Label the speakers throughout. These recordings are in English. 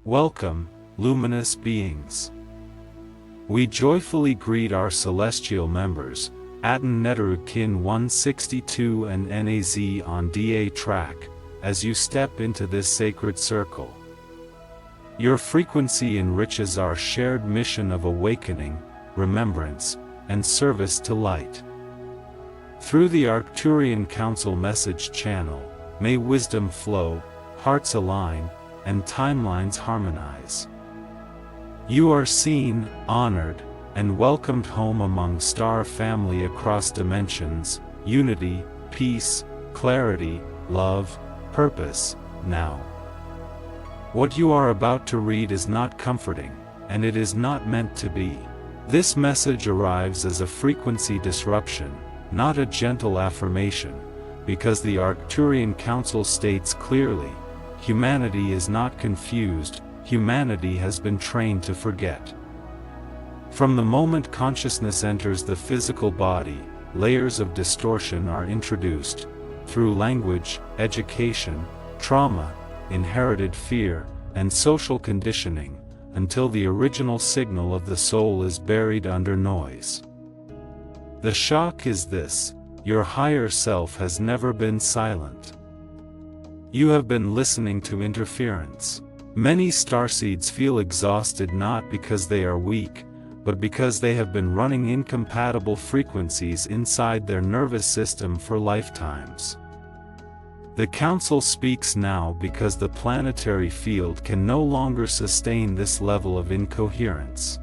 Speaker 1: Welcome, luminous beings. We joyfully greet our celestial members, Aten Neterukin 162 and NAZ on DA track, as you step into this sacred circle. Your frequency enriches our shared mission of awakening, remembrance, and service to light. Through the Arcturian Council message channel, may wisdom flow, hearts align, and timelines harmonize. You are seen, honored, and welcomed home among star family across dimensions, unity, peace, clarity, love, purpose, now. What you are about to read is not comforting, and it is not meant to be. This message arrives as a frequency disruption, not a gentle affirmation, because the Arcturian Council states clearly, humanity is not confused, humanity has been trained to forget. From the moment consciousness enters the physical body, layers of distortion are introduced, through language, education, trauma, inherited fear, and social conditioning, until the original signal of the soul is buried under noise. The shock is this: your higher self has never been silent. You have been listening to interference. Many starseeds feel exhausted not because they are weak, but because they have been running incompatible frequencies inside their nervous system for lifetimes. The Council speaks now because the planetary field can no longer sustain this level of incoherence.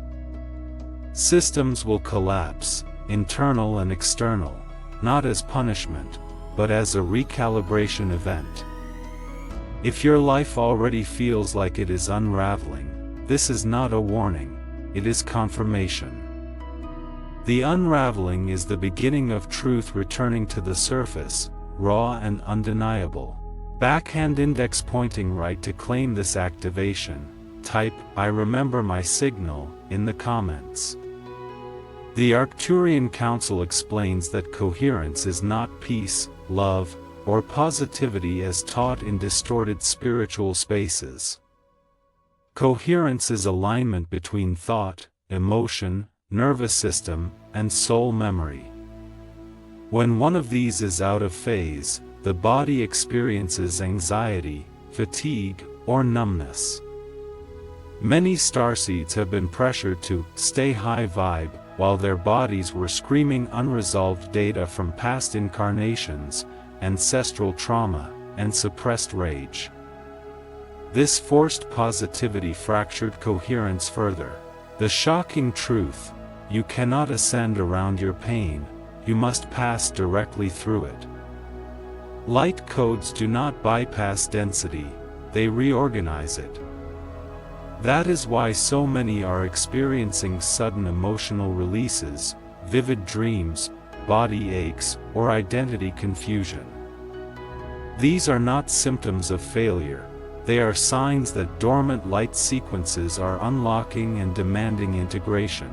Speaker 1: Systems will collapse, internal and external, not as punishment, but as a recalibration event. If your life already feels like it is unraveling, this is not a warning, it is confirmation. The unraveling is the beginning of truth returning to the surface, raw and undeniable. Backhand index pointing right to claim this activation. Type, "I remember my signal," in the comments. The Arcturian Council explains that coherence is not peace, love, or positivity as taught in distorted spiritual spaces. Coherence is alignment between thought, emotion, nervous system, and soul memory. When one of these is out of phase, the body experiences anxiety, fatigue, or numbness. Many starseeds have been pressured to stay high vibe, while their bodies were screaming unresolved data from past incarnations, ancestral trauma, and suppressed rage. This forced positivity fractured coherence further. The shocking truth: you cannot ascend around your pain, you must pass directly through it. Light codes do not bypass density, they reorganize it. That is why so many are experiencing sudden emotional releases, vivid dreams, body aches, or identity confusion. These are not symptoms of failure, they are signs that dormant light sequences are unlocking and demanding integration.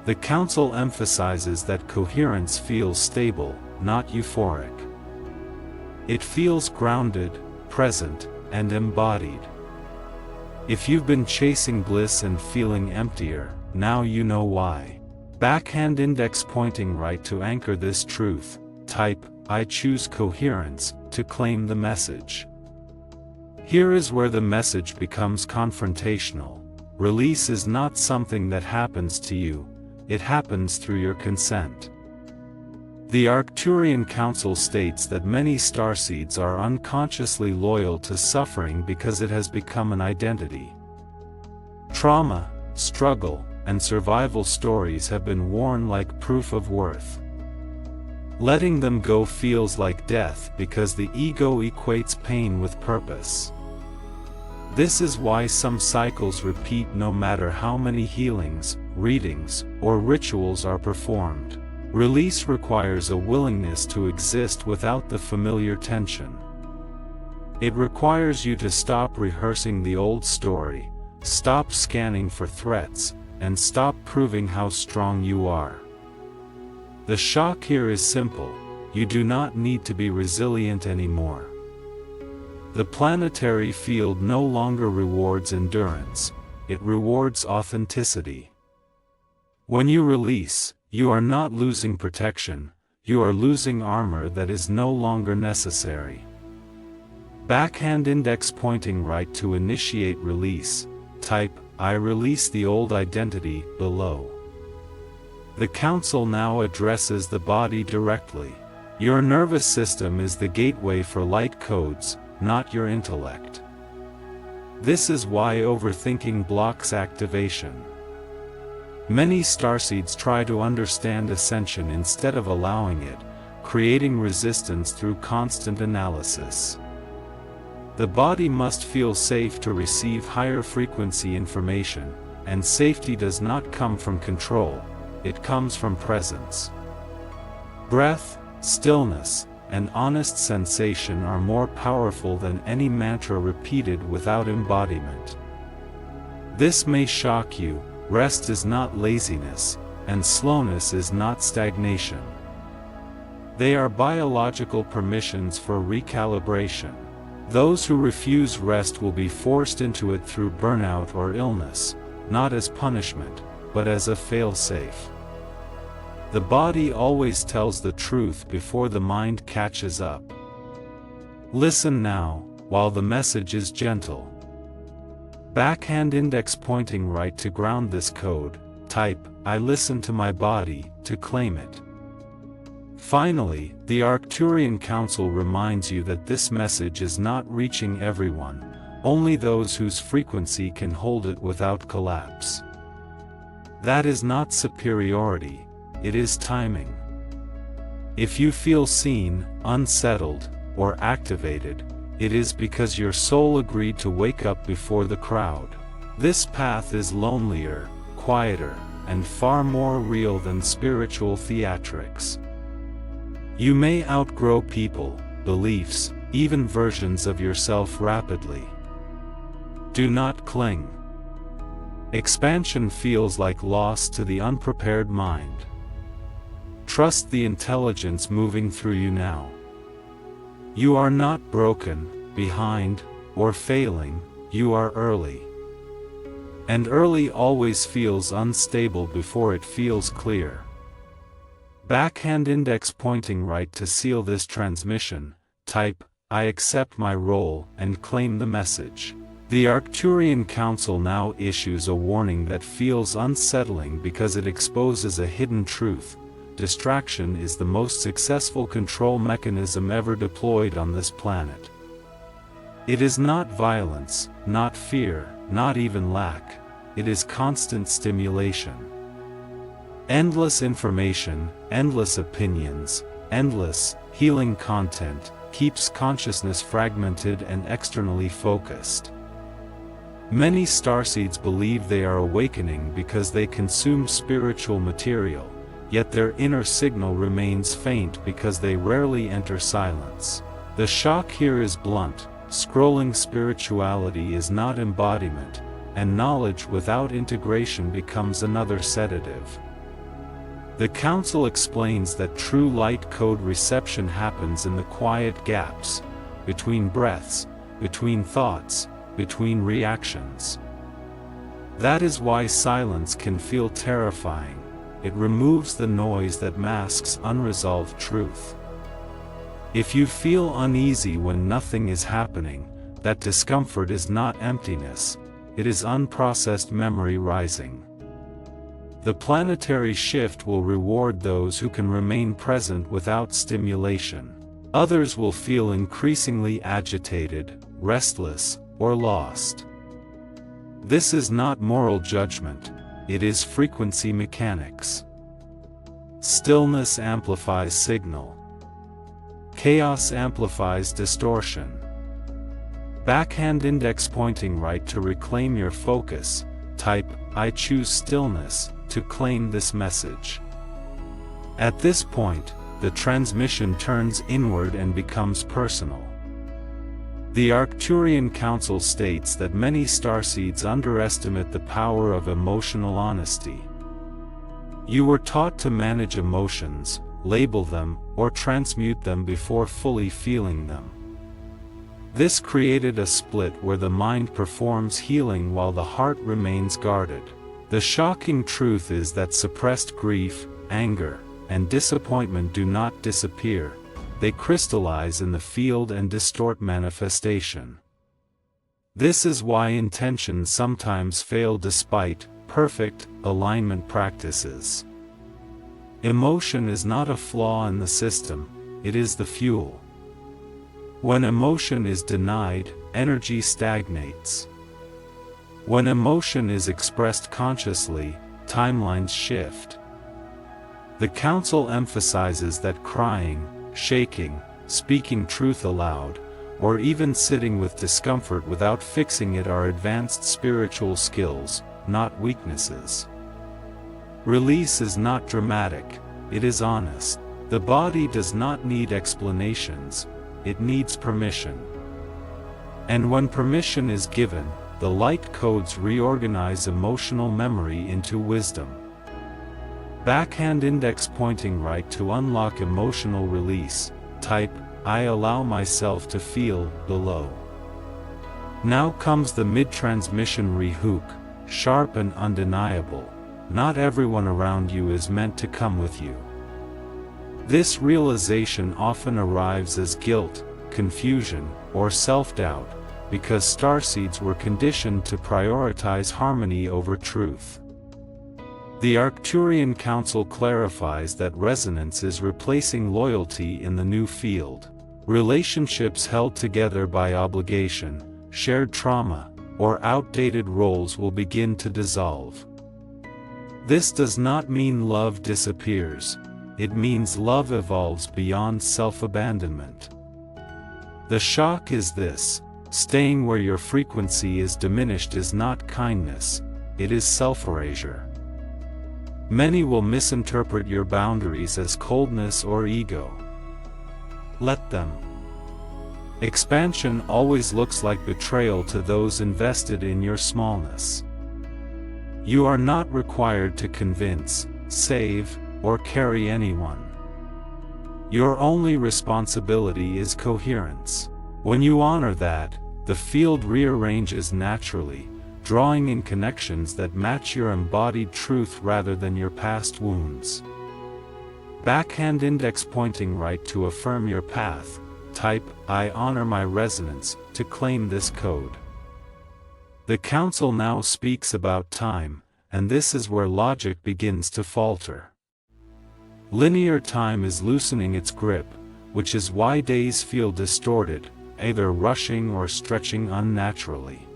Speaker 1: The Council emphasizes that coherence feels stable, not euphoric. It feels grounded, present, and embodied. If you've been chasing bliss and feeling emptier, now you know why. Backhand index pointing right to anchor this truth. Type, "I choose coherence," to claim the message. Here is where the message becomes confrontational. Release is not something that happens to you, it happens through your consent. The Arcturian Council states that many starseeds are unconsciously loyal to suffering because it has become an identity. Trauma, struggle, and survival stories have been worn like proof of worth. Letting them go feels like death because the ego equates pain with purpose. This is why some cycles repeat no matter how many healings, readings, or rituals are performed. Release requires a willingness to exist without the familiar tension. It requires you to stop rehearsing the old story, stop scanning for threats, and stop proving how strong you are. The shock here is simple: you do not need to be resilient anymore. The planetary field no longer rewards endurance, it rewards authenticity. When you release, you are not losing protection, you are losing armor that is no longer necessary. Backhand index pointing right to initiate release, type, I release the old identity, below. The Council now addresses the body directly. Your nervous system is the gateway for light codes, not your intellect. This is why overthinking blocks activation. Many starseeds try to understand ascension instead of allowing it, creating resistance through constant analysis. The body must feel safe to receive higher frequency information, and safety does not come from control, it comes from presence. Breath, stillness, and honest sensation are more powerful than any mantra repeated without embodiment. This may shock you, rest is not laziness, and slowness is not stagnation. They are biological permissions for recalibration. Those who refuse rest will be forced into it through burnout or illness, not as punishment, but as a fail-safe. The body always tells the truth before the mind catches up. Listen now, while the message is gentle. Backhand index pointing right to ground this code, type, I listen to my body, to claim it. Finally, the Arcturian Council reminds you that this message is not reaching everyone, only those whose frequency can hold it without collapse. That is not superiority. It is timing. If you feel seen, unsettled, or activated, it is because your soul agreed to wake up before the crowd. This path is lonelier, quieter, and far more real than spiritual theatrics. You may outgrow people, beliefs, even versions of yourself rapidly. Do not cling. Expansion feels like loss to the unprepared mind. Trust the intelligence moving through you now. You are not broken, behind, or failing, you are early. And early always feels unstable before it feels clear. Backhand index pointing right to seal this transmission, type, I accept my role, and claim the message. The Arcturian Council now issues a warning that feels unsettling because it exposes a hidden truth. Distraction is the most successful control mechanism ever deployed on this planet. It is not violence, not fear, not even lack. It is constant stimulation. Endless information, endless opinions, endless, healing content, keeps consciousness fragmented and externally focused. Many starseeds believe they are awakening because they consume spiritual material, yet their inner signal remains faint because they rarely enter silence. The shock here is blunt, scrolling spirituality is not embodiment, and knowledge without integration becomes another sedative. The Council explains that true light code reception happens in the quiet gaps, between breaths, between thoughts, between reactions. That is why silence can feel terrifying. It removes the noise that masks unresolved truth. If you feel uneasy when nothing is happening, that discomfort is not emptiness, it is unprocessed memory rising. The planetary shift will reward those who can remain present without stimulation. Others will feel increasingly agitated, restless, or lost. This is not moral judgment. It is frequency mechanics. Stillness amplifies signal. Chaos amplifies distortion. Backhand index pointing right to reclaim your focus, type, I choose stillness, to claim this message. At this point, the transmission turns inward and becomes personal. The Arcturian Council states that many starseeds underestimate the power of emotional honesty. You were taught to manage emotions, label them, or transmute them before fully feeling them. This created a split where the mind performs healing while the heart remains guarded. The shocking truth is that suppressed grief, anger, and disappointment do not disappear. They crystallize in the field and distort manifestation. This is why intentions sometimes fail despite perfect alignment practices. Emotion is not a flaw in the system, it is the fuel. When emotion is denied, energy stagnates. When emotion is expressed consciously, timelines shift. The Council emphasizes that crying, shaking, speaking truth aloud, or even sitting with discomfort without fixing it are advanced spiritual skills, not weaknesses. Release is not dramatic, it is honest. The body does not need explanations, it needs permission. And when permission is given, the light codes reorganize emotional memory into wisdom. Backhand index pointing right to unlock emotional release. Type, I allow myself to feel, below. Now comes the mid-transmission rehook, sharp and undeniable. Not everyone around you is meant to come with you. This realization often arrives as guilt, confusion, or self-doubt, because starseeds were conditioned to prioritize harmony over truth. The Arcturian Council clarifies that resonance is replacing loyalty in the new field. Relationships held together by obligation, shared trauma, or outdated roles will begin to dissolve. This does not mean love disappears, it means love evolves beyond self-abandonment. The shock is this: staying where your frequency is diminished is not kindness, it is self-erasure. Many will misinterpret your boundaries as coldness or ego. Let them. Expansion always looks like betrayal to those invested in your smallness. You are not required to convince, save, or carry anyone. Your only responsibility is coherence. When you honor that, the field rearranges naturally, drawing in connections that match your embodied truth rather than your past wounds. Backhand index pointing right to affirm your path. Type, I honor my resonance, to claim this code. The Council now speaks about time, and this is where logic begins to falter. Linear time is loosening its grip, which is why days feel distorted, either rushing or stretching unnaturally.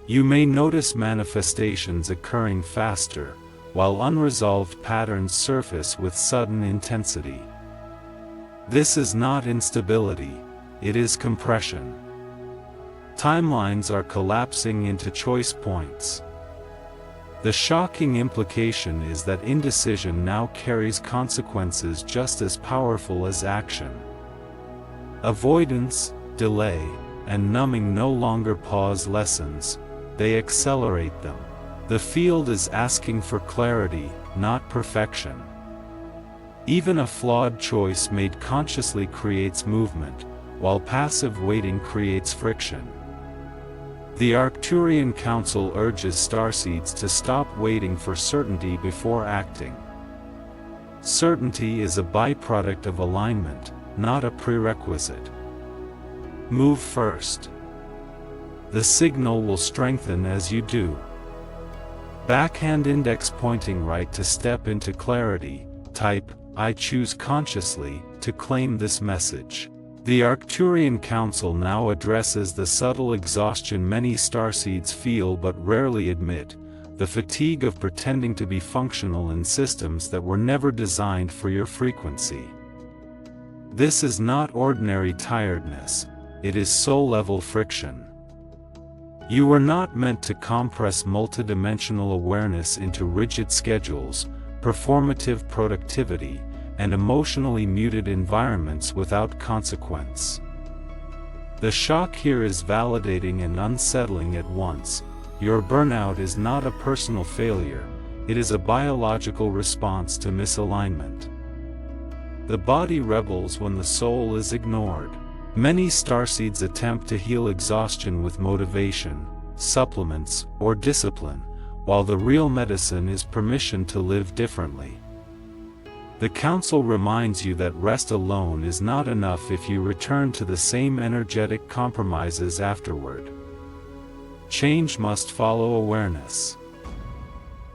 Speaker 1: You may notice manifestations occurring faster, while unresolved patterns surface with sudden intensity. This is not instability, it is compression. Timelines are collapsing into choice points. The shocking implication is that indecision now carries consequences just as powerful as action. Avoidance, delay, and numbing no longer pause lessons, they accelerate them. The field is asking for clarity, not perfection. Even a flawed choice made consciously creates movement, while passive waiting creates friction. The Arcturian Council urges starseeds to stop waiting for certainty before acting. Certainty is a byproduct of alignment, not a prerequisite. Move first. The signal will strengthen as you do. Backhand index pointing right to step into clarity. Type, I choose consciously, to claim this message. The Arcturian Council now addresses the subtle exhaustion many starseeds feel but rarely admit, the fatigue of pretending to be functional in systems that were never designed for your frequency. This is not ordinary tiredness, it is soul-level friction. You were not meant to compress multidimensional awareness into rigid schedules, performative productivity, and emotionally muted environments without consequence. The shock here is validating and unsettling at once. Your burnout is not a personal failure, it is a biological response to misalignment. The body rebels when the soul is ignored. Many starseeds attempt to heal exhaustion with motivation, supplements, or discipline, while the real medicine is permission to live differently. The Council reminds you that rest alone is not enough if you return to the same energetic compromises afterward. Change must follow awareness.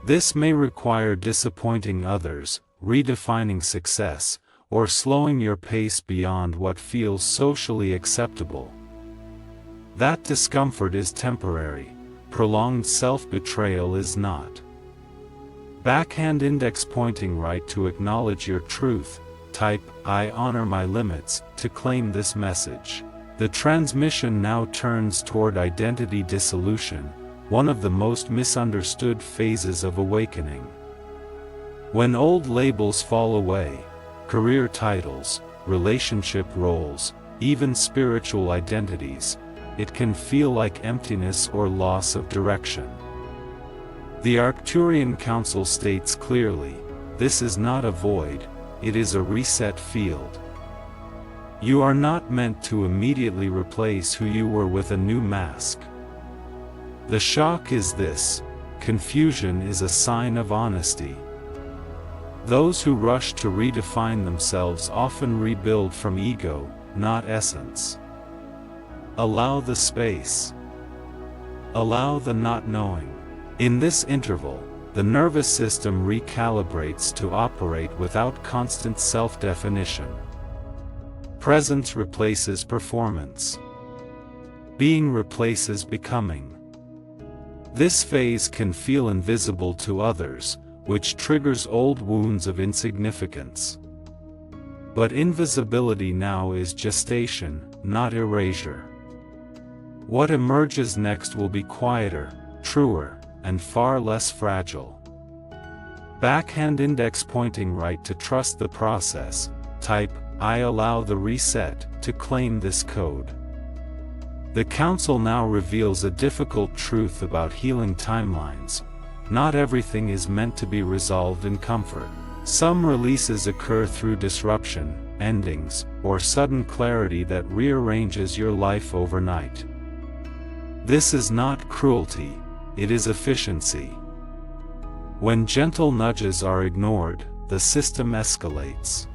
Speaker 1: This may require disappointing others, redefining success, or slowing your pace beyond what feels socially acceptable. That discomfort is temporary. Prolonged self-betrayal is not. Backhand index pointing right to acknowledge your truth. Type, "I honor my limits," to claim this message. The transmission now turns toward identity dissolution, one of the most misunderstood phases of awakening. When old labels fall away, career titles, relationship roles, even spiritual identities, it can feel like emptiness or loss of direction. The Arcturian Council states clearly, this is not a void, it is a reset field. You are not meant to immediately replace who you were with a new mask. The shock is this: confusion is a sign of honesty. Those who rush to redefine themselves often rebuild from ego, not essence. Allow the space. Allow the not knowing. In this interval, the nervous system recalibrates to operate without constant self-definition. Presence replaces performance. Being replaces becoming. This phase can feel invisible to others, which triggers old wounds of insignificance. But invisibility now is gestation, not erasure. What emerges next will be quieter, truer, and far less fragile. Backhand index pointing right to trust the process. Type, "I allow the reset," to claim this code. The Council now reveals a difficult truth about healing timelines. Not everything is meant to be resolved in comfort. Some releases occur through disruption, endings, or sudden clarity that rearranges your life overnight. This is not cruelty, it is efficiency. When gentle nudges are ignored, the system escalates.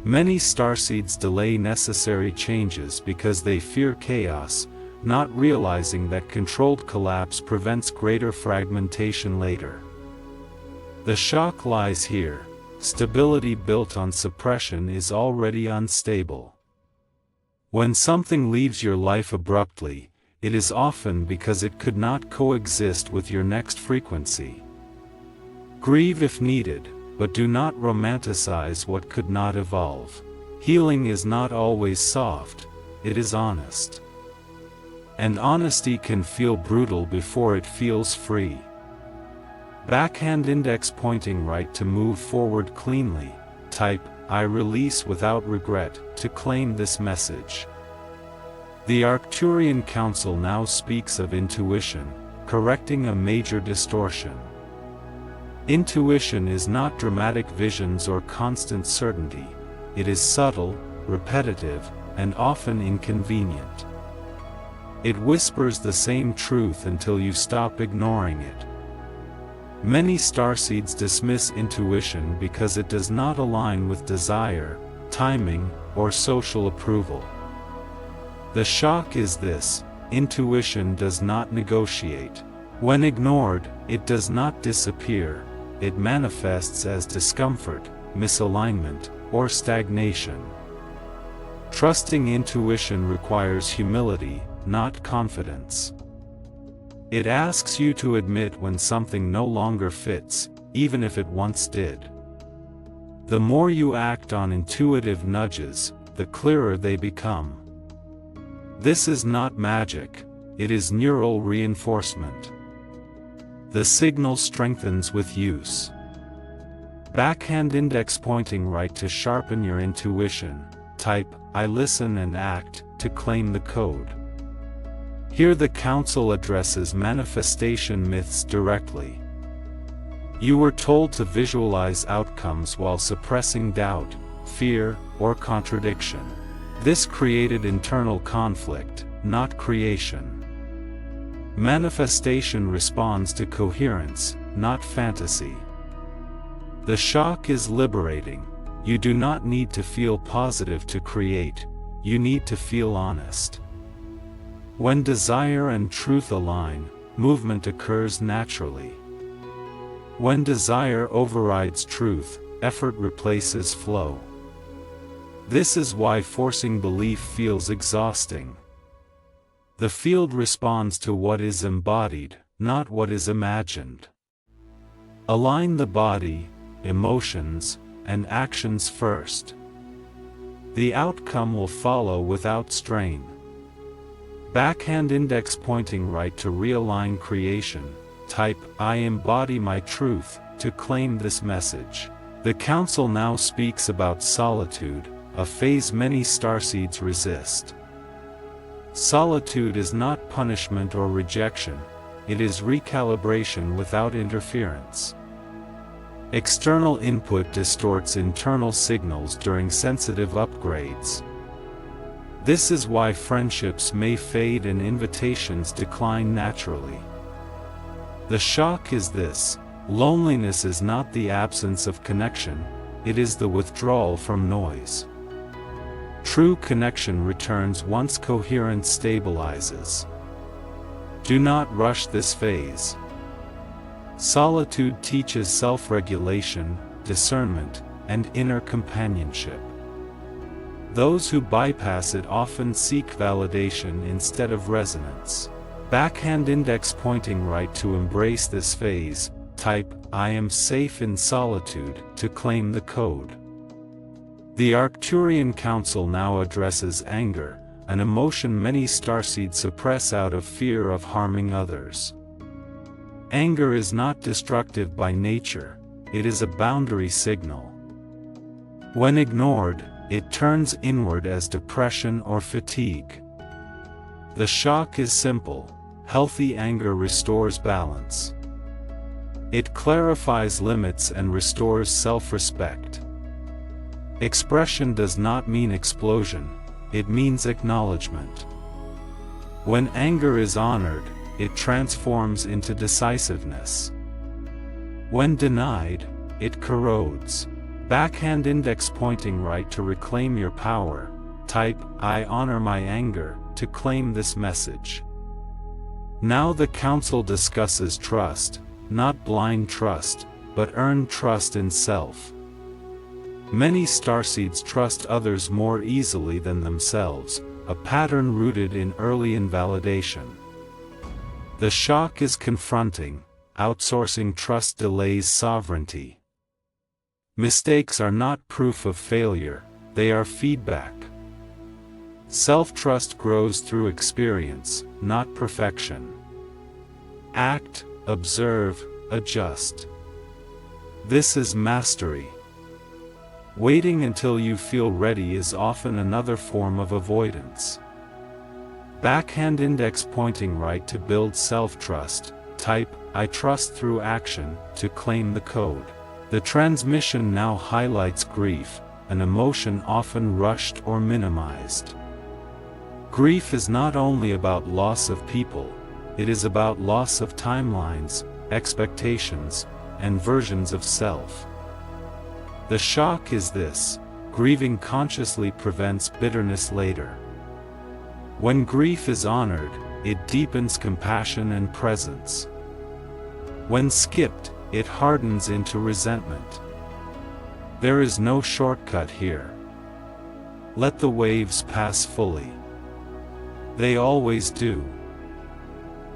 Speaker 1: Many starseeds delay necessary changes because they fear chaos, not realizing that controlled collapse prevents greater fragmentation later. The shock lies here: stability built on suppression is already unstable. When something leaves your life abruptly, it is often because it could not coexist with your next frequency. Grieve if needed, but do not romanticize what could not evolve. Healing is not always soft, it is honest. And honesty can feel brutal before it feels free. Backhand index pointing right to move forward cleanly. Type, "I release without regret," to claim this message. The Arcturian Council now speaks of intuition, correcting a major distortion. Intuition is not dramatic visions or constant certainty. It is subtle, repetitive, and often inconvenient. It whispers the same truth until you stop ignoring it. Many starseeds dismiss intuition because it does not align with desire, timing, or social approval. The shock is this: intuition does not negotiate. When ignored, it does not disappear. It manifests as discomfort, misalignment, or stagnation. Trusting intuition requires humility, not confidence. It asks you to admit when something no longer fits, even if it once did. The more you act on intuitive nudges, the clearer they become. This is not magic, it is neural reinforcement. The signal strengthens with use. Backhand index pointing right to sharpen your intuition. Type, "I listen and act," to claim the code. Here the Council addresses manifestation myths directly. You were told to visualize outcomes while suppressing doubt, fear, or contradiction. This created internal conflict, not creation. Manifestation responds to coherence, not fantasy. The shock is liberating. You do not need to feel positive to create, you need to feel honest. When desire and truth align, movement occurs naturally. When desire overrides truth, effort replaces flow. This is why forcing belief feels exhausting. The field responds to what is embodied, not what is imagined. Align the body, emotions, and actions first. The outcome will follow without strain. Backhand index pointing right to realign creation. Type, I embody my truth, to claim this message. The Council now speaks about solitude, a phase many starseeds resist. Solitude is not punishment or rejection, it is recalibration without interference. External input distorts internal signals during sensitive upgrades. This is why friendships may fade and invitations decline naturally. The shock is this: loneliness is not the absence of connection, it is the withdrawal from noise. True connection returns once coherence stabilizes. Do not rush this phase. Solitude teaches self-regulation, discernment, and inner companionship. Those who bypass it often seek validation instead of resonance. Backhand index pointing right to embrace this phase. Type, I am safe in solitude, to claim the code. The Arcturian Council now addresses anger, an emotion many starseeds suppress out of fear of harming others. Anger is not destructive by nature, it is a boundary signal. When ignored, it turns inward as depression or fatigue. The shock is simple: healthy anger restores balance. It clarifies limits and restores self-respect. Expression does not mean explosion, it means acknowledgement. When anger is honored, it transforms into decisiveness. When denied, it corrodes. Backhand index pointing right to reclaim your power. Type, I honor my anger, to claim this message. Now the Council discusses trust, not blind trust, but earned trust in self. Many starseeds trust others more easily than themselves, a pattern rooted in early invalidation. The shock is confronting: outsourcing trust delays sovereignty. Mistakes are not proof of failure, they are feedback. Self-trust grows through experience, not perfection. Act, observe, adjust. This is mastery. Waiting until you feel ready is often another form of avoidance. Backhand index pointing right to build self-trust. Type, I trust through action, to claim the code. The transmission now highlights grief, an emotion often rushed or minimized. Grief is not only about loss of people, it is about loss of timelines, expectations, and versions of self. The shock is this: grieving consciously prevents bitterness later. When grief is honored, it deepens compassion and presence. When skipped, it hardens into resentment. There is no shortcut here. Let the waves pass fully. They always do.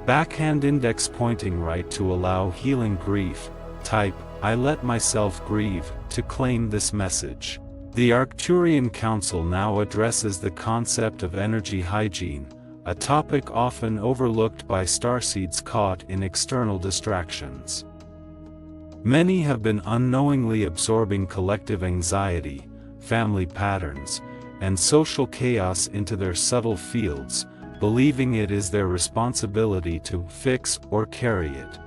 Speaker 1: Backhand index pointing right to allow healing grief. Type, I let myself grieve, to claim this message. The Arcturian Council now addresses the concept of energy hygiene, a topic often overlooked by starseeds caught in external distractions. Many have been unknowingly absorbing collective anxiety, family patterns, and social chaos into their subtle fields, believing it is their responsibility to fix or carry it.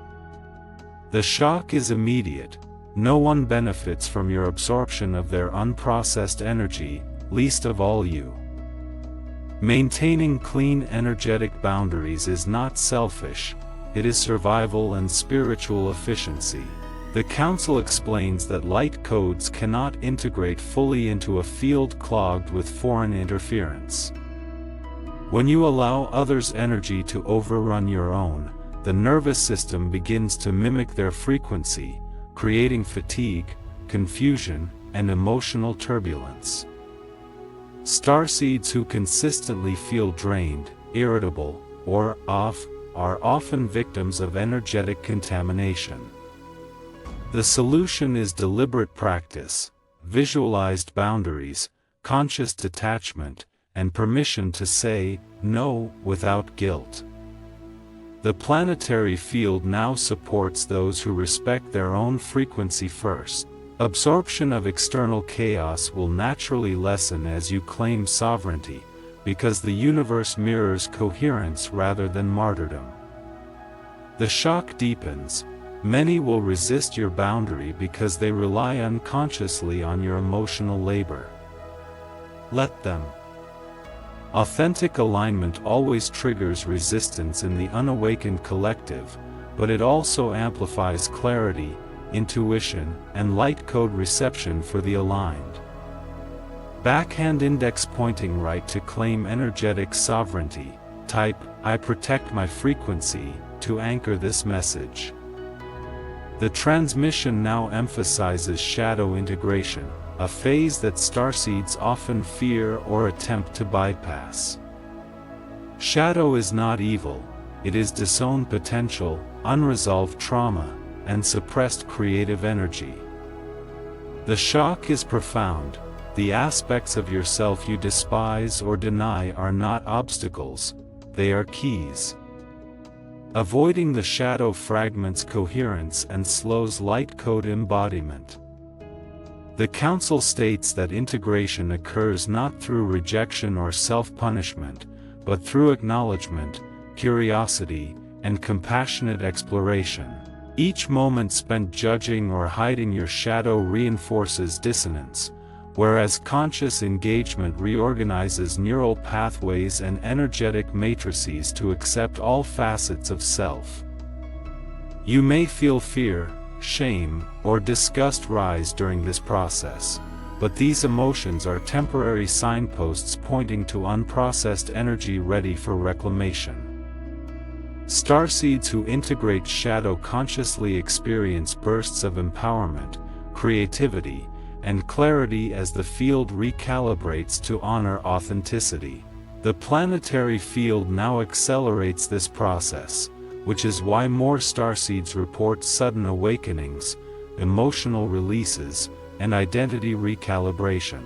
Speaker 1: The shock is immediate. No one benefits from your absorption of their unprocessed energy, least of all you. Maintaining clean energetic boundaries is not selfish, it is survival and spiritual efficiency. The Council explains that light codes cannot integrate fully into a field clogged with foreign interference. When you allow others' energy to overrun your own, the nervous system begins to mimic their frequency, creating fatigue, confusion, and emotional turbulence. Starseeds who consistently feel drained, irritable, or off are often victims of energetic contamination. The solution is deliberate practice, visualized boundaries, conscious detachment, and permission to say no without guilt. The planetary field now supports those who respect their own frequency first. Absorption of external chaos will naturally lessen as you claim sovereignty, because the universe mirrors coherence rather than martyrdom. The shock deepens. Many will resist your boundary because they rely unconsciously on your emotional labor. Let them. Authentic alignment always triggers resistance in the unawakened collective, but it also amplifies clarity, intuition, and light code reception for the aligned. Backhand index pointing right to claim energetic sovereignty. Type, "I protect my frequency," to anchor this message. The transmission now emphasizes shadow integration, a phase that starseeds often fear or attempt to bypass. Shadow is not evil, it is disowned potential, unresolved trauma, and suppressed creative energy. The shock is profound. The aspects of yourself you despise or deny are not obstacles, they are keys. Avoiding the shadow fragments coherence and slows light code embodiment. The Council states that integration occurs not through rejection or self-punishment, but through acknowledgement, curiosity, and compassionate exploration. Each moment spent judging or hiding your shadow reinforces dissonance, whereas conscious engagement reorganizes neural pathways and energetic matrices to accept all facets of self. You may feel fear, shame, or disgust rise during this process, but these emotions are temporary signposts pointing to unprocessed energy ready for reclamation. Starseeds who integrate shadow consciously experience bursts of empowerment, creativity, and clarity as the field recalibrates to honor authenticity. The planetary field now accelerates this process, which is why more starseeds report sudden awakenings, emotional releases, and identity recalibration.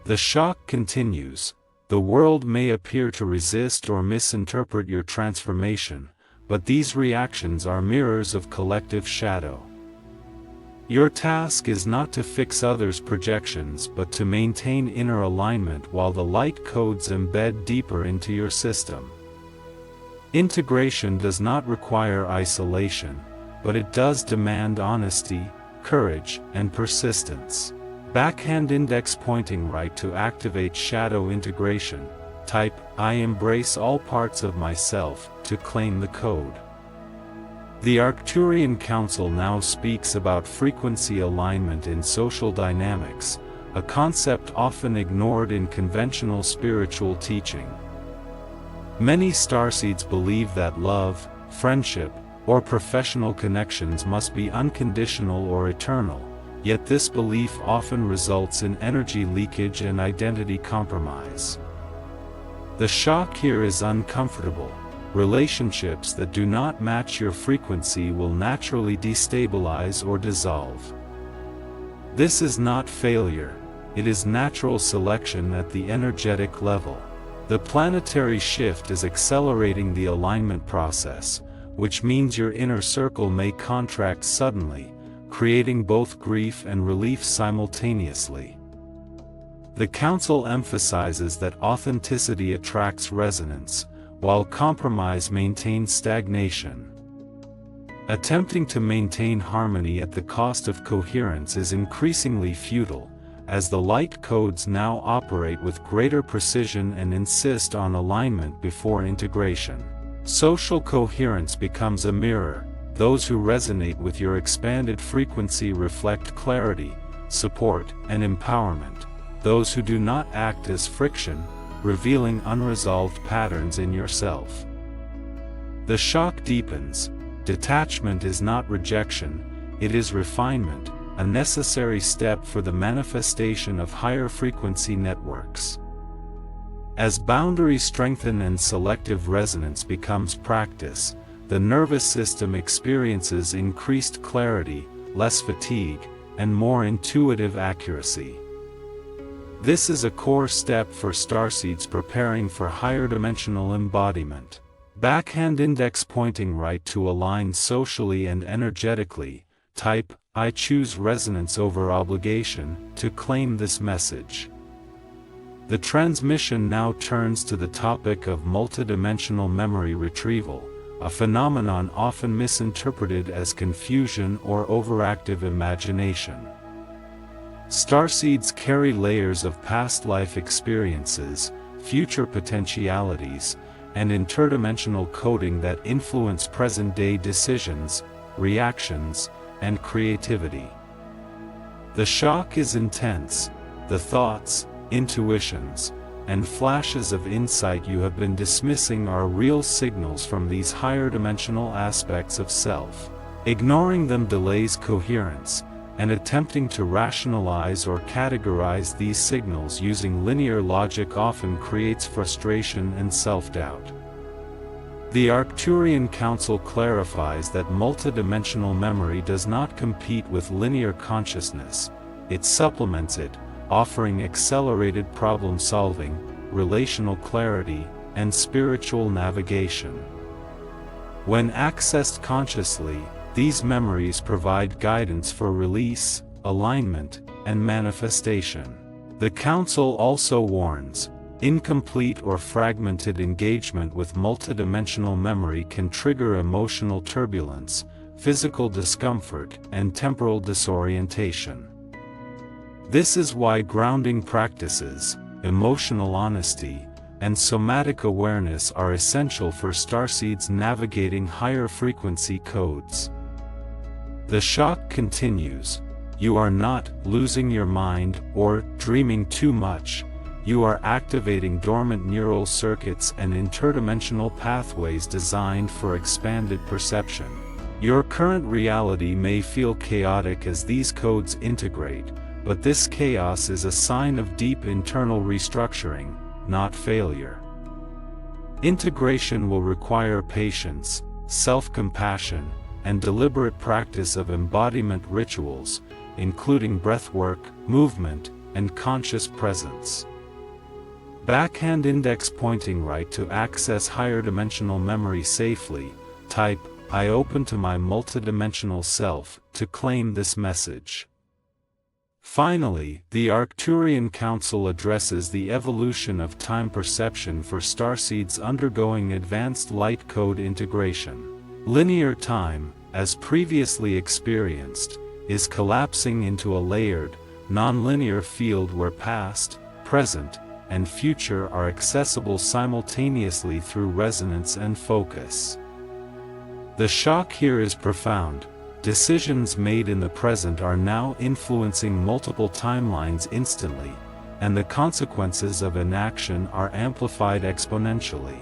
Speaker 1: The shock continues. The world may appear to resist or misinterpret your transformation, but these reactions are mirrors of collective shadow. Your task is not to fix others' projections but to maintain inner alignment while the light codes embed deeper into your system. Integration does not require isolation, but it does demand honesty, courage, and persistence. Backhand index pointing right to activate shadow integration. Type, "I embrace all parts of myself," to claim the code. The Arcturian Council now speaks about frequency alignment in social dynamics, a concept often ignored in conventional spiritual teaching. Many starseeds believe that love, friendship, or professional connections must be unconditional or eternal, yet this belief often results in energy leakage and identity compromise. The shock here is uncomfortable. Relationships that do not match your frequency will naturally destabilize or dissolve. This is not failure, it is natural selection at the energetic level. The planetary shift is accelerating the alignment process, which means your inner circle may contract suddenly, creating both grief and relief simultaneously. The Council emphasizes that authenticity attracts resonance, while compromise maintains stagnation. Attempting to maintain harmony at the cost of coherence is increasingly futile, as the light codes now operate with greater precision and insist on alignment before integration. Social coherence becomes a mirror. Those who resonate with your expanded frequency reflect clarity, support, and empowerment. Those who do not act as friction, revealing unresolved patterns in yourself. The shock deepens. Detachment is not rejection, it is refinement, a necessary step for the manifestation of higher frequency networks. As boundaries strengthen and selective resonance becomes practice, the nervous system experiences increased clarity, less fatigue, and more intuitive accuracy. This is a core step for starseeds preparing for higher dimensional embodiment. Backhand index pointing right to align socially and energetically. Type, I choose resonance over obligation, to claim this message. The transmission now turns to the topic of multidimensional memory retrieval, a phenomenon often misinterpreted as confusion or overactive imagination. Starseeds carry layers of past life experiences, future potentialities, and interdimensional coding that influence present-day decisions, reactions, and creativity. The shock is intense. The thoughts, intuitions, and flashes of insight you have been dismissing are real signals from these higher dimensional aspects of self. Ignoring them delays coherence, and attempting to rationalize or categorize these signals using linear logic often creates frustration and self-doubt. The Arcturian Council clarifies that multidimensional memory does not compete with linear consciousness, it supplements it, offering accelerated problem-solving, relational clarity, and spiritual navigation. When accessed consciously, these memories provide guidance for release, alignment, and manifestation. The Council also warns, incomplete or fragmented engagement with multidimensional memory can trigger emotional turbulence, physical discomfort, and temporal disorientation. This is why grounding practices, emotional honesty, and somatic awareness are essential for starseeds navigating higher frequency codes. The shock continues. You are not losing your mind or dreaming too much. You are activating dormant neural circuits and interdimensional pathways designed for expanded perception. Your current reality may feel chaotic as these codes integrate, but this chaos is a sign of deep internal restructuring, not failure. Integration will require patience, self-compassion, and deliberate practice of embodiment rituals, including breathwork, movement, and conscious presence. Backhand index pointing right to access higher dimensional memory safely. Type, I open to my multidimensional self, to claim this message. Finally, the Arcturian Council addresses the evolution of time perception for starseeds undergoing advanced light code integration. Linear time, as previously experienced, is collapsing into a layered, nonlinear field where past, present, and future are accessible simultaneously through resonance and focus. The shock here is profound. Decisions made in the present are now influencing multiple timelines instantly, and the consequences of inaction are amplified exponentially.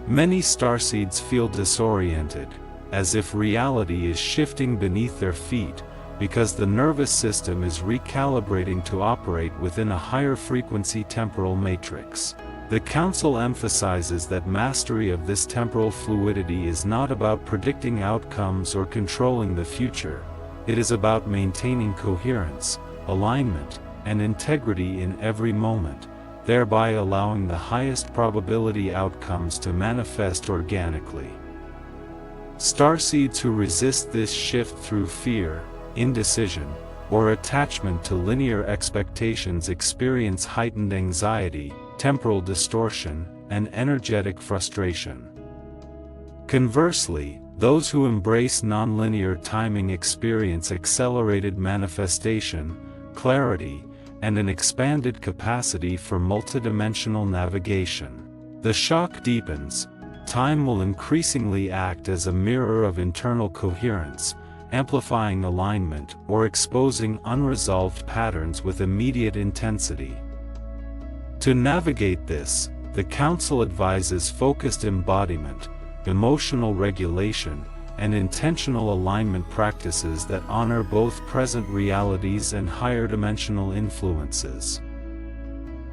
Speaker 1: Many starseeds feel disoriented, as if reality is shifting beneath their feet, because the nervous system is recalibrating to operate within a higher frequency temporal matrix. The Council emphasizes that mastery of this temporal fluidity is not about predicting outcomes or controlling the future, it is about maintaining coherence, alignment, and integrity in every moment, thereby allowing the highest probability outcomes to manifest organically. Starseeds who resist this shift through fear, indecision, or attachment to linear expectations experience heightened anxiety, temporal distortion, and energetic frustration. Conversely, those who embrace nonlinear timing experience accelerated manifestation, clarity, and an expanded capacity for multidimensional navigation. The shock deepens. Time will increasingly act as a mirror of internal coherence, amplifying alignment or exposing unresolved patterns with immediate intensity. To navigate this, the Council advises focused embodiment, emotional regulation, and intentional alignment practices that honor both present realities and higher dimensional influences.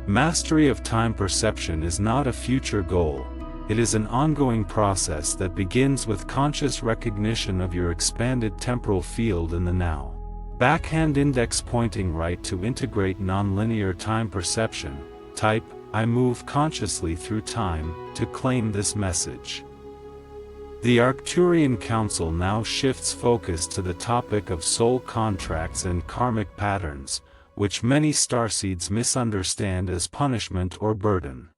Speaker 1: Mastery of time perception is not a future goal. It is an ongoing process that begins with conscious recognition of your expanded temporal field in the now. Backhand index pointing right to integrate nonlinear time perception. Type, I move consciously through time, to claim this message. The Arcturian Council now shifts focus to the topic of soul contracts and karmic patterns, which many starseeds misunderstand as punishment or burden.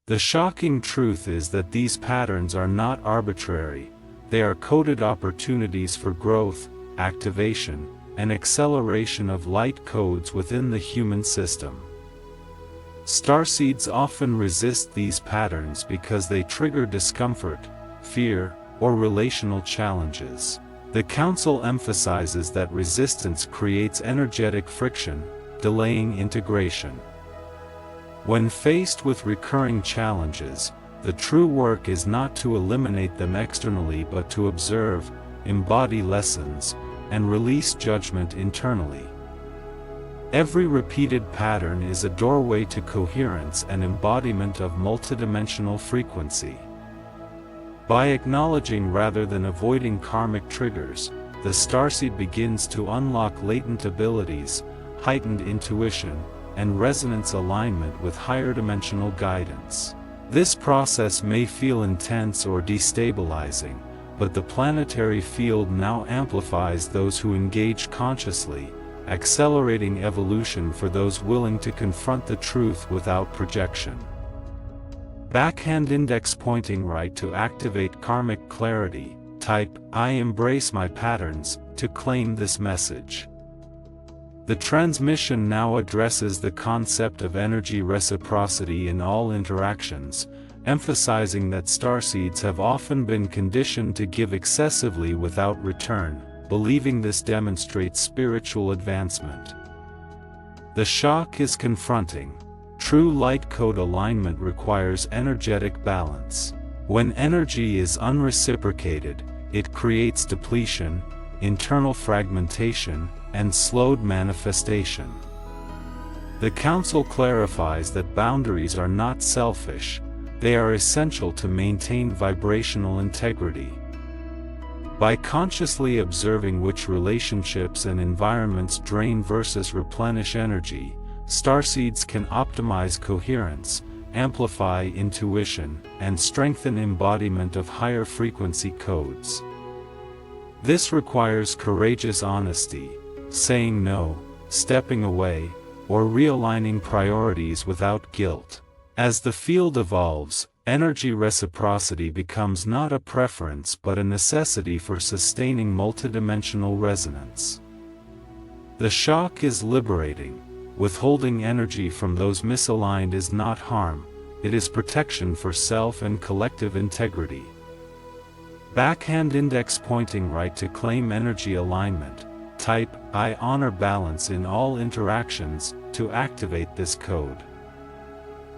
Speaker 1: The shocking truth is that these patterns are not arbitrary. They are coded opportunities for growth, activation, and acceleration of light codes within the human system. Starseeds often resist these patterns because they trigger discomfort, fear, or relational challenges. The Council emphasizes that resistance creates energetic friction, delaying integration. When faced with recurring challenges, the true work is not to eliminate them externally but to observe, embody lessons, and release judgment internally. Every repeated pattern is a doorway to coherence and embodiment of multidimensional frequency. By acknowledging rather than avoiding karmic triggers, the starseed begins to unlock latent abilities, heightened intuition, and resonance alignment with higher dimensional guidance. This process may feel intense or destabilizing, but the planetary field now amplifies those who engage consciously, accelerating evolution for those willing to confront the truth without projection. Backhand index pointing right to activate karmic clarity. Type, I embrace my patterns, to claim this message. The transmission now addresses the concept of energy reciprocity in all interactions, emphasizing that starseeds have often been conditioned to give excessively without return, believing this demonstrates spiritual advancement. The shock is confronting. True light code alignment requires energetic balance. When energy is unreciprocated, it creates depletion, internal fragmentation, and slowed manifestation. The Council clarifies that boundaries are not selfish, they are essential to maintain vibrational integrity. By consciously observing which relationships and environments drain versus replenish energy, starseeds can optimize coherence, amplify intuition, and strengthen embodiment of higher frequency codes. This requires courageous honesty, saying no, stepping away, or realigning priorities without guilt. As the field evolves, energy reciprocity becomes not a preference but a necessity for sustaining multidimensional resonance. The shock is liberating. Withholding energy from those misaligned is not harm, it is protection for self and collective integrity. Backhand index pointing right to claim energy alignment. Type, I honor balance in all interactions, to activate this code.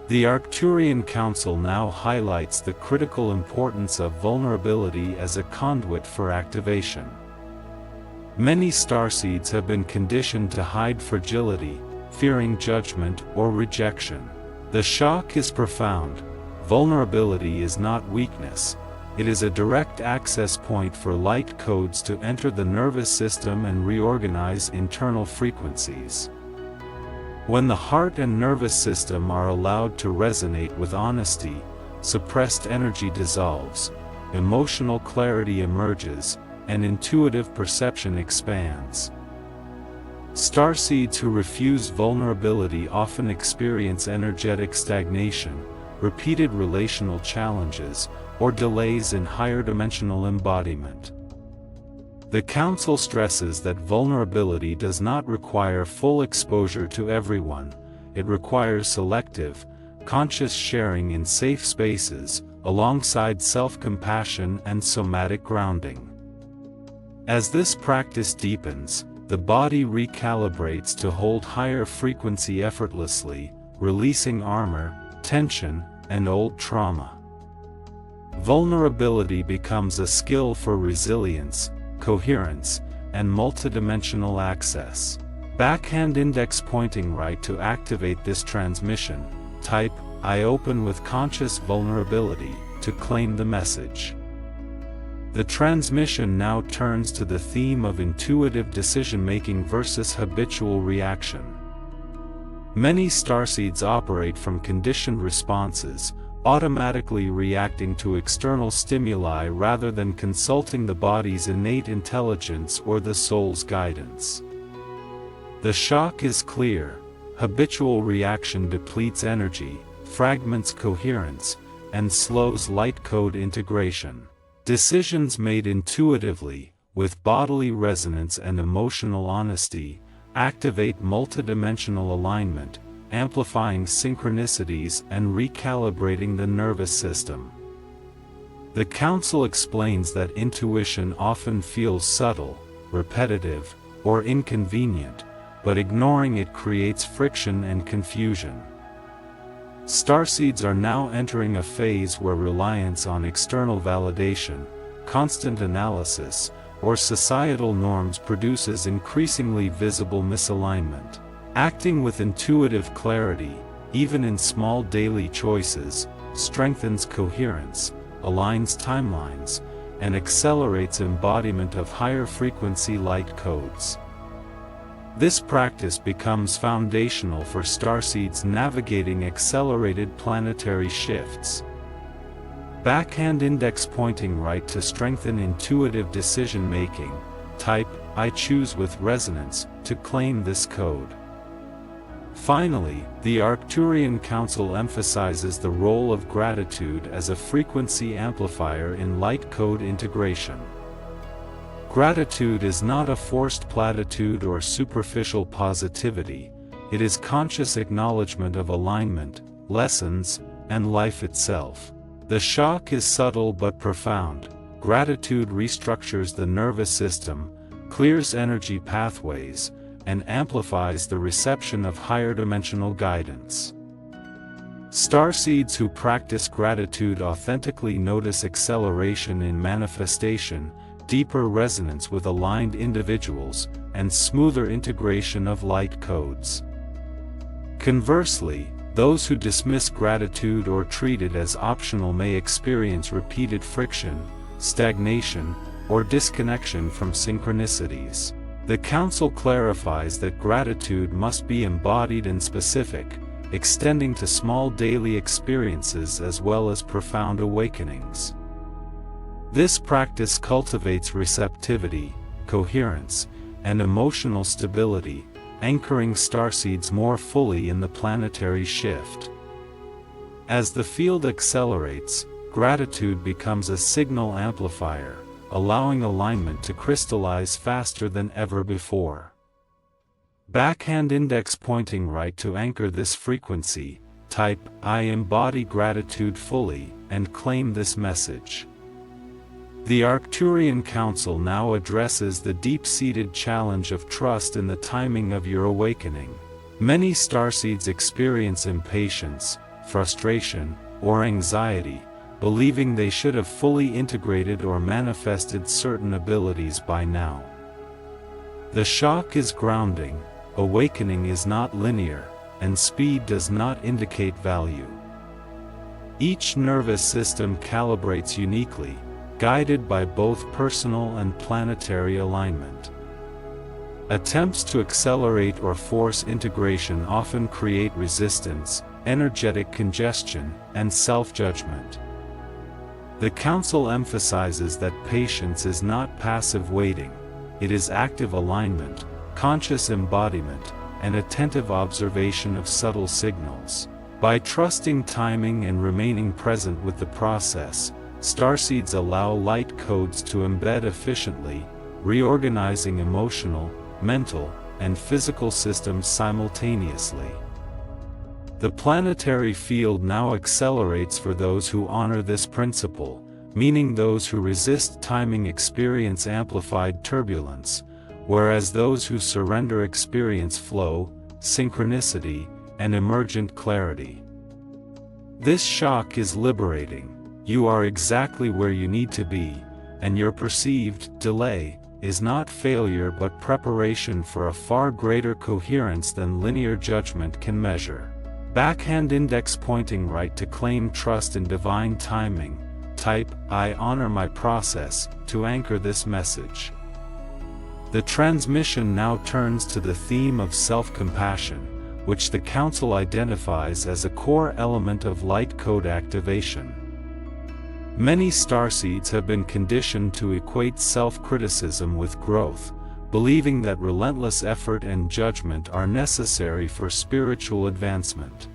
Speaker 1: The Arcturian Council now highlights the critical importance of vulnerability as a conduit for activation. Many starseeds have been conditioned to hide fragility, fearing judgment or rejection. The shock is profound. Vulnerability is not weakness. It is a direct access point for light codes to enter the nervous system and reorganize internal frequencies. When the heart and nervous system are allowed to resonate with honesty, suppressed energy dissolves, emotional clarity emerges, and intuitive perception expands. Starseeds who refuse vulnerability often experience energetic stagnation, repeated relational challenges, or delays in higher dimensional embodiment. The Council stresses that vulnerability does not require full exposure to everyone, it requires selective, conscious sharing in safe spaces, alongside self-compassion and somatic grounding. As this practice deepens, the body recalibrates to hold higher frequency effortlessly, releasing armor, tension, and old trauma. Vulnerability becomes a skill for resilience, coherence, and multidimensional access. Backhand index pointing right to activate this transmission. Type, "I open with conscious vulnerability," to claim the message. The transmission now turns to the theme of intuitive decision-making versus habitual reaction. Many starseeds operate from conditioned responses, automatically reacting to external stimuli rather than consulting the body's innate intelligence or the soul's guidance. The shock is clear: habitual reaction depletes energy, fragments coherence, and slows light code integration. Decisions made intuitively, with bodily resonance and emotional honesty, activate multidimensional alignment, amplifying synchronicities and recalibrating the nervous system. The Council explains that intuition often feels subtle, repetitive, or inconvenient, but ignoring it creates friction and confusion. Starseeds are now entering a phase where reliance on external validation, constant analysis, or societal norms produces increasingly visible misalignment. Acting with intuitive clarity, even in small daily choices, strengthens coherence, aligns timelines, and accelerates embodiment of higher frequency light codes. This practice becomes foundational for starseeds navigating accelerated planetary shifts. Backhand index pointing right to strengthen intuitive decision-making. Type, "I choose with resonance," to claim this code. Finally, the Arcturian Council emphasizes the role of gratitude as a frequency amplifier in light code integration. Gratitude is not a forced platitude or superficial positivity, it is conscious acknowledgement of alignment, lessons, and life itself. The shock is subtle but profound. Gratitude restructures the nervous system, clears energy pathways, and amplifies the reception of higher dimensional guidance. Starseeds who practice gratitude authentically notice acceleration in manifestation, deeper resonance with aligned individuals, and smoother integration of light codes. Conversely, those who dismiss gratitude or treat it as optional may experience repeated friction, stagnation, or disconnection from synchronicities. The Council clarifies that gratitude must be embodied and specific, extending to small daily experiences as well as profound awakenings. This practice cultivates receptivity, coherence, and emotional stability, anchoring starseeds more fully in the planetary shift. As the field accelerates, gratitude becomes a signal amplifier, allowing alignment to crystallize faster than ever before. Backhand index pointing right to anchor this frequency. Type, "I embody gratitude fully," and claim this message. The Arcturian Council now addresses the deep-seated challenge of trust in the timing of your awakening. Many starseeds experience impatience, frustration, or anxiety, believing they should have fully integrated or manifested certain abilities by now. The shock is grounding, awakening is not linear, and speed does not indicate value. Each nervous system calibrates uniquely, guided by both personal and planetary alignment. Attempts to accelerate or force integration often create resistance, energetic congestion, and self-judgment. The Council emphasizes that patience is not passive waiting, it is active alignment, conscious embodiment, and attentive observation of subtle signals. By trusting timing and remaining present with the process, starseeds allow light codes to embed efficiently, reorganizing emotional, mental, and physical systems simultaneously. The planetary field now accelerates for those who honor this principle, meaning those who resist timing experience amplified turbulence, whereas those who surrender experience flow, synchronicity, and emergent clarity. This shock is liberating. You are exactly where you need to be, and your perceived delay is not failure but preparation for a far greater coherence than linear judgment can measure. Backhand index pointing right to claim trust in divine timing. Type, "I honor my process," to anchor this message. The transmission now turns to the theme of self-compassion, which the Council identifies as a core element of light code activation. Many starseeds have been conditioned to equate self-criticism with growth, believing that relentless effort and judgment are necessary for spiritual advancement.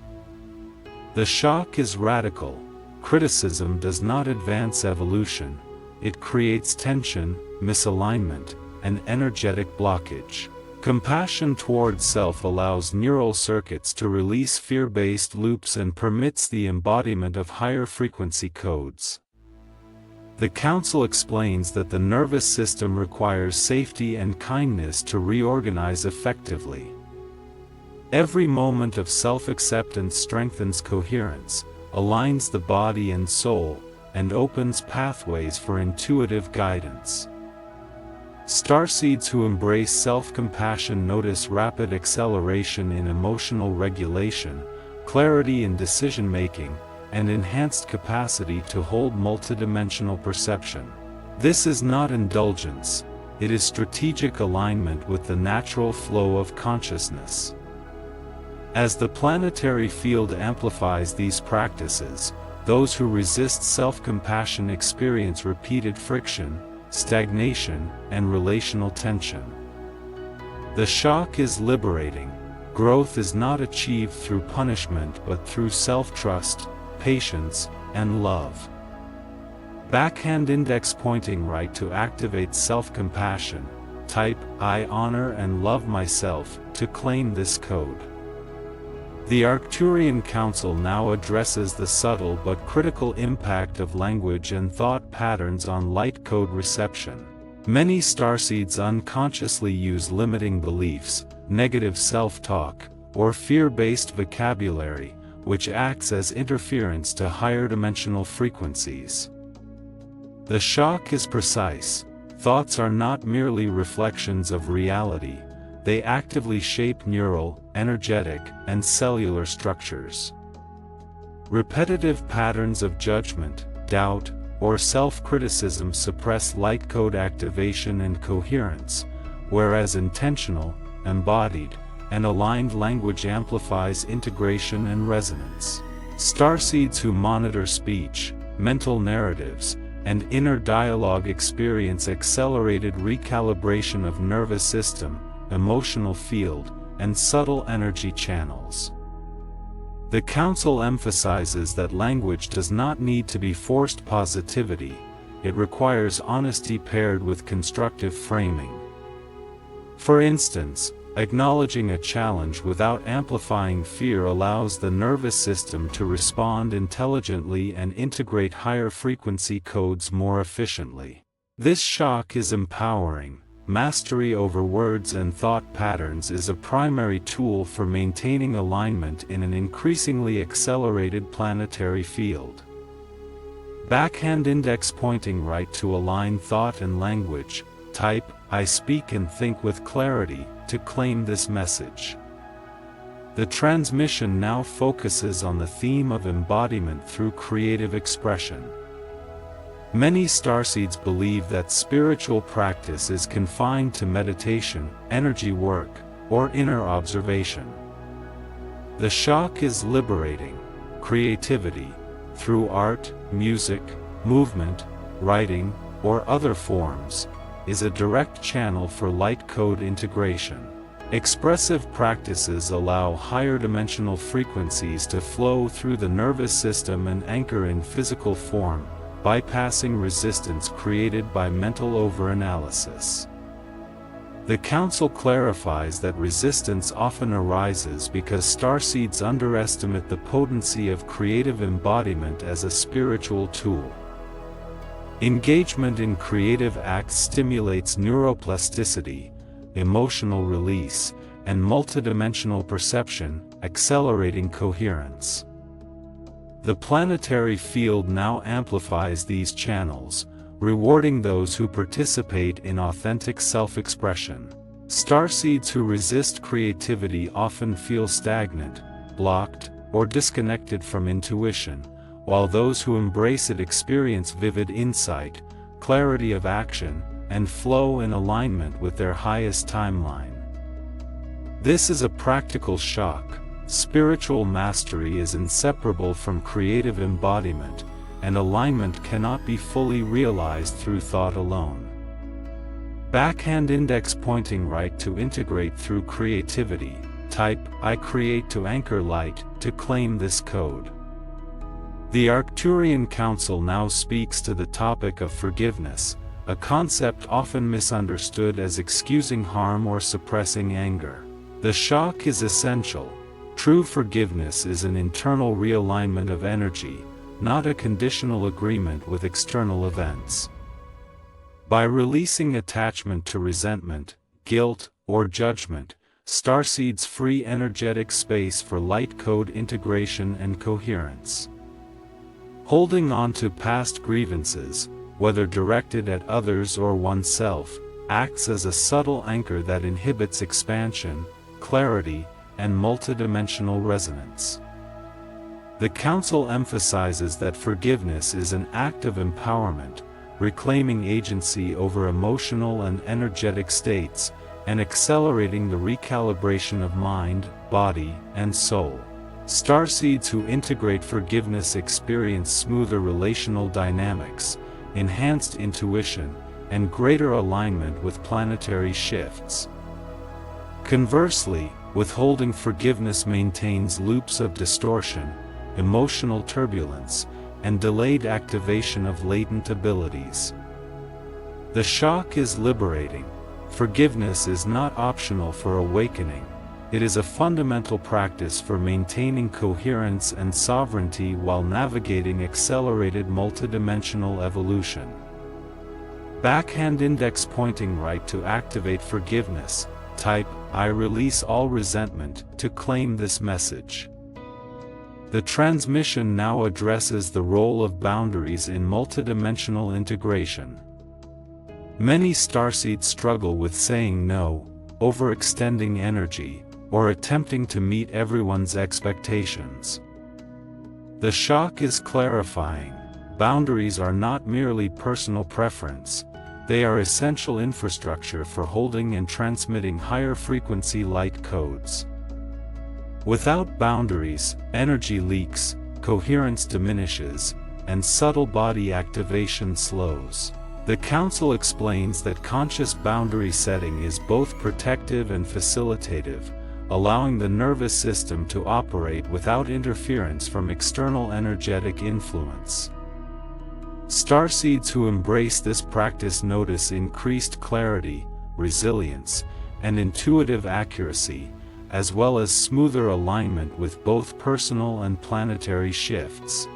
Speaker 1: The shock is radical. Criticism does not advance evolution, it creates tension, misalignment, and energetic blockage. Compassion toward self allows neural circuits to release fear-based loops and permits the embodiment of higher frequency codes. The Council explains that the nervous system requires safety and kindness to reorganize effectively. Every moment of self-acceptance strengthens coherence, aligns the body and soul, and opens pathways for intuitive guidance. Starseeds who embrace self-compassion notice rapid acceleration in emotional regulation, clarity in decision-making, and enhanced capacity to hold multidimensional perception. This is not indulgence, it is strategic alignment with the natural flow of consciousness. As the planetary field amplifies these practices, those who resist self-compassion experience repeated friction, stagnation, and relational tension. The shock is liberating. Growth is not achieved through punishment but through self-trust, patience, and love. Backhand index pointing right to activate self-compassion. Type, "I honor and love myself," to claim this code. The Arcturian Council now addresses the subtle but critical impact of language and thought patterns on light code reception. Many starseeds unconsciously use limiting beliefs, negative self-talk, or fear-based vocabulary, which acts as interference to higher dimensional frequencies. The shock is precise. Thoughts are not merely reflections of reality, they actively shape neural, energetic, and cellular structures. Repetitive patterns of judgment, doubt, or self-criticism suppress light code activation and coherence, whereas intentional, embodied, and aligned language amplifies integration and resonance. Starseeds who monitor speech, mental narratives, and inner dialogue experience accelerated recalibration of nervous system, emotional field, and subtle energy channels. The Council emphasizes that language does not need to be forced positivity, it requires honesty paired with constructive framing. For instance, acknowledging a challenge without amplifying fear allows the nervous system to respond intelligently and integrate higher frequency codes more efficiently. This shock is empowering. Mastery over words and thought patterns is a primary tool for maintaining alignment in an increasingly accelerated planetary field. Backhand index pointing right to align thought and language. Type, "I speak and think with clarity," to claim this message. The transmission now focuses on the theme of embodiment through creative expression. Many starseeds believe that spiritual practice is confined to meditation, energy work, or inner observation. The shock is liberating. Creativity, through art, music, movement, writing, or other forms, is a direct channel for light code integration. Expressive practices allow higher dimensional frequencies to flow through the nervous system and anchor in physical form, bypassing resistance created by mental overanalysis. The Council clarifies that resistance often arises because starseeds underestimate the potency of creative embodiment as a spiritual tool. Engagement in creative acts stimulates neuroplasticity, emotional release, and multidimensional perception, accelerating coherence. The planetary field now amplifies these channels, rewarding those who participate in authentic self-expression. Starseeds who resist creativity often feel stagnant, blocked, or disconnected from intuition, while those who embrace it experience vivid insight, clarity of action, and flow in alignment with their highest timeline. This is a practical shock. Spiritual mastery is inseparable from creative embodiment, and alignment cannot be fully realized through thought alone. Backhand index pointing right to integrate through creativity. Type I create to anchor light to claim this code. The Arcturian Council now speaks to the topic of forgiveness, a concept often misunderstood as excusing harm or suppressing anger. The shock is essential. True forgiveness is an internal realignment of energy, not a conditional agreement with external events. By releasing attachment to resentment, guilt, or judgment, starseeds free energetic space for light code integration and coherence. Holding on to past grievances, whether directed at others or oneself, acts as a subtle anchor that inhibits expansion, clarity, and multidimensional resonance. The Council emphasizes that forgiveness is an act of empowerment, reclaiming agency over emotional and energetic states, and accelerating the recalibration of mind, body, and soul. Starseeds who integrate forgiveness experience smoother relational dynamics, enhanced intuition, and greater alignment with planetary shifts. Conversely, withholding forgiveness maintains loops of distortion, emotional turbulence, and delayed activation of latent abilities. The shock is liberating. Forgiveness is not optional for awakening. It is a fundamental practice for maintaining coherence and sovereignty while navigating accelerated multidimensional evolution. Backhand index pointing right to activate forgiveness. Type I release all resentment to claim this message. The transmission now addresses the role of boundaries in multidimensional integration. Many starseeds struggle with saying no, overextending energy, or attempting to meet everyone's expectations. The shock is clarifying. Boundaries are not merely personal preference, they are essential infrastructure for holding and transmitting higher frequency light codes. Without boundaries, energy leaks, coherence diminishes, and subtle body activation slows. The Council explains that conscious boundary setting is both protective and facilitative, allowing the nervous system to operate without interference from external energetic influence. Starseeds who embrace this practice notice increased clarity, resilience, and intuitive accuracy, as well as smoother alignment with both personal and planetary shifts.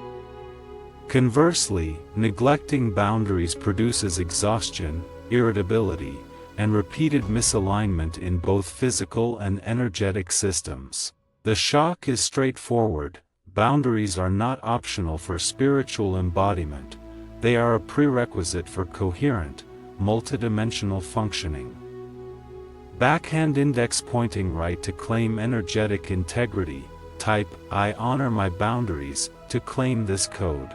Speaker 1: Conversely, neglecting boundaries produces exhaustion, irritability, and repeated misalignment in both physical and energetic systems. The shock is straightforward. Boundaries are not optional for spiritual embodiment, they are a prerequisite for coherent, multidimensional functioning. Backhand index pointing right to claim energetic integrity. Type I honor my boundaries to claim this code.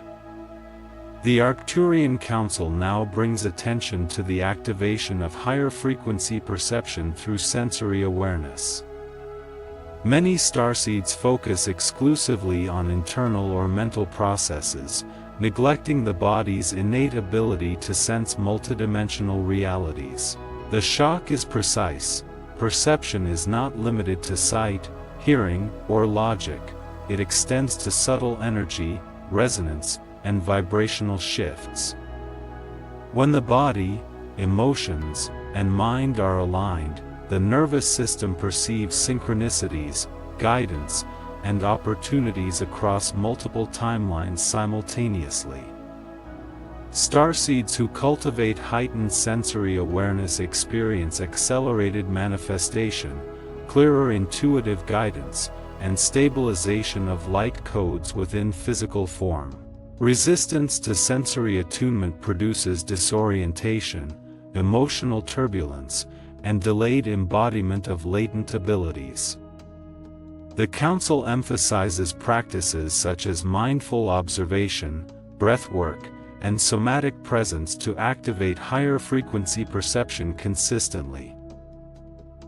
Speaker 1: The Arcturian Council now brings attention to the activation of higher frequency perception through sensory awareness. Many starseeds focus exclusively on internal or mental processes, neglecting the body's innate ability to sense multidimensional realities. The shock is precise. Perception is not limited to sight, hearing, or logic. It extends to subtle energy, resonance, and vibrational shifts. When the body, emotions, and mind are aligned, the nervous system perceives synchronicities, guidance, and opportunities across multiple timelines simultaneously. Starseeds who cultivate heightened sensory awareness experience accelerated manifestation, clearer intuitive guidance, and stabilization of light codes within physical form. Resistance to sensory attunement produces disorientation, emotional turbulence, and delayed embodiment of latent abilities. The Council emphasizes practices such as mindful observation, breathwork, and somatic presence to activate higher frequency perception consistently.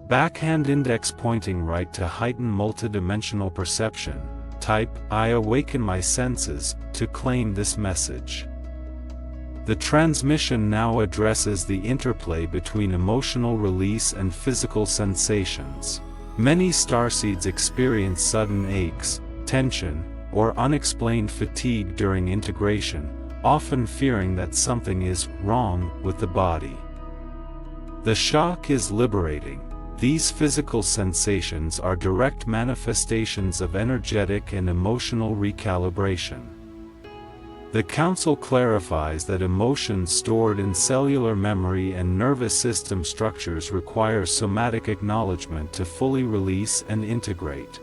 Speaker 1: Backhand index pointing right to heighten multidimensional perception. Type, I awaken my senses, to claim this message. The transmission now addresses the interplay between emotional release and physical sensations. Many starseeds experience sudden aches, tension, or unexplained fatigue during integration, often fearing that something is wrong with the body. The shock is liberating. These physical sensations are direct manifestations of energetic and emotional recalibration. The Council clarifies that emotions stored in cellular memory and nervous system structures require somatic acknowledgement to fully release and integrate.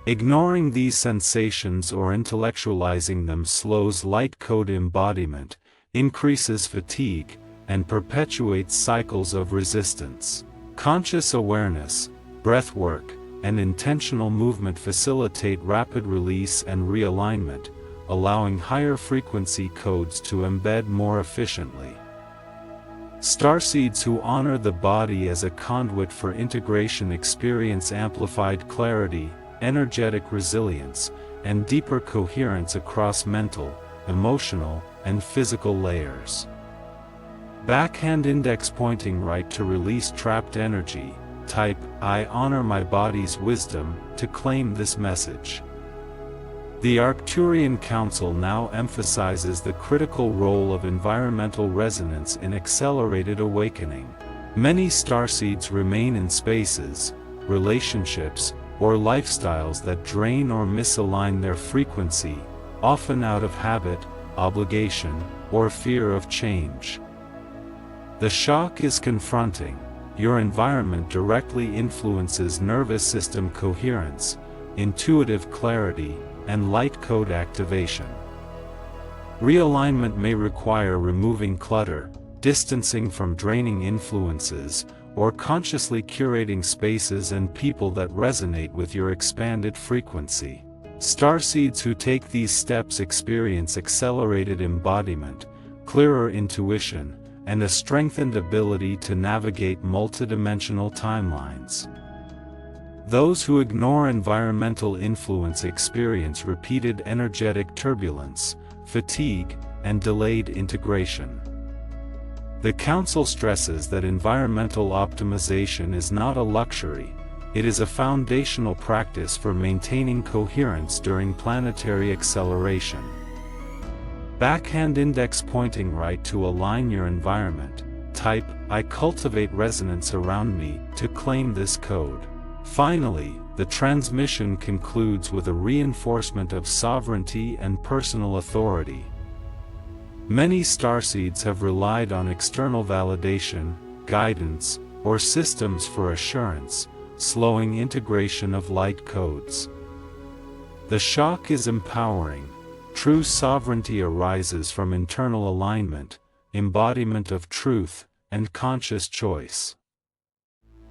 Speaker 1: Ignoring these sensations or intellectualizing them slows light code embodiment, increases fatigue, and perpetuates cycles of resistance. Conscious awareness, breathwork, and intentional movement facilitate rapid release and realignment, allowing higher frequency codes to embed more efficiently. Starseeds who honor the body as a conduit for integration experience amplified clarity, energetic resilience, and deeper coherence across mental, emotional, and physical layers. Backhand index pointing right to release trapped energy. Type, I honor my body's wisdom, to claim this message. The Arcturian Council now emphasizes the critical role of environmental resonance in accelerated awakening. Many starseeds remain in spaces, relationships, or lifestyles that drain or misalign their frequency, often out of habit, obligation, or fear of change. The shock is confronting. Your environment directly influences nervous system coherence, intuitive clarity, and light code activation. Realignment may require removing clutter, distancing from draining influences, or consciously curating spaces and people that resonate with your expanded frequency. Starseeds who take these steps experience accelerated embodiment, clearer intuition, and a strengthened ability to navigate multidimensional timelines. Those who ignore environmental influence experience repeated energetic turbulence, fatigue, and delayed integration. The Council stresses that environmental optimization is not a luxury, it is a foundational practice for maintaining coherence during planetary acceleration. Backhand index pointing right to align your environment. Type, I cultivate resonance around me, to claim this code. Finally, the transmission concludes with a reinforcement of sovereignty and personal authority. Many starseeds have relied on external validation, guidance, or systems for assurance, slowing integration of light codes. The shock is empowering. True sovereignty arises from internal alignment, embodiment of truth, and conscious choice.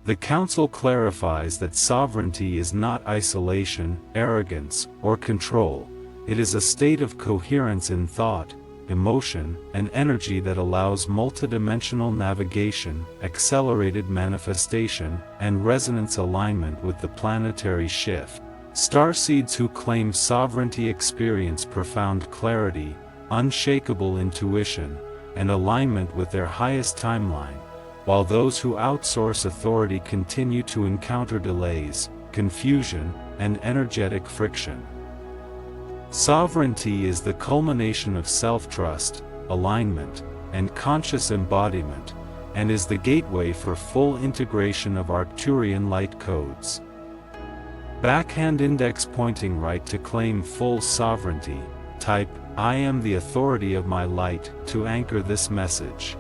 Speaker 1: The Council clarifies that sovereignty is not isolation, arrogance, or control. It is a state of coherence in thought, emotion, and energy that allows multidimensional navigation, accelerated manifestation, and resonance alignment with the planetary shift. Starseeds who claim sovereignty experience profound clarity, unshakable intuition, and alignment with their highest timeline, while those who outsource authority continue to encounter delays, confusion, and energetic friction. Sovereignty is the culmination of self-trust, alignment, and conscious embodiment, and is the gateway for full integration of Arcturian light codes. Backhand index pointing right to claim full sovereignty. Type, "I am the authority of my light," to anchor this message.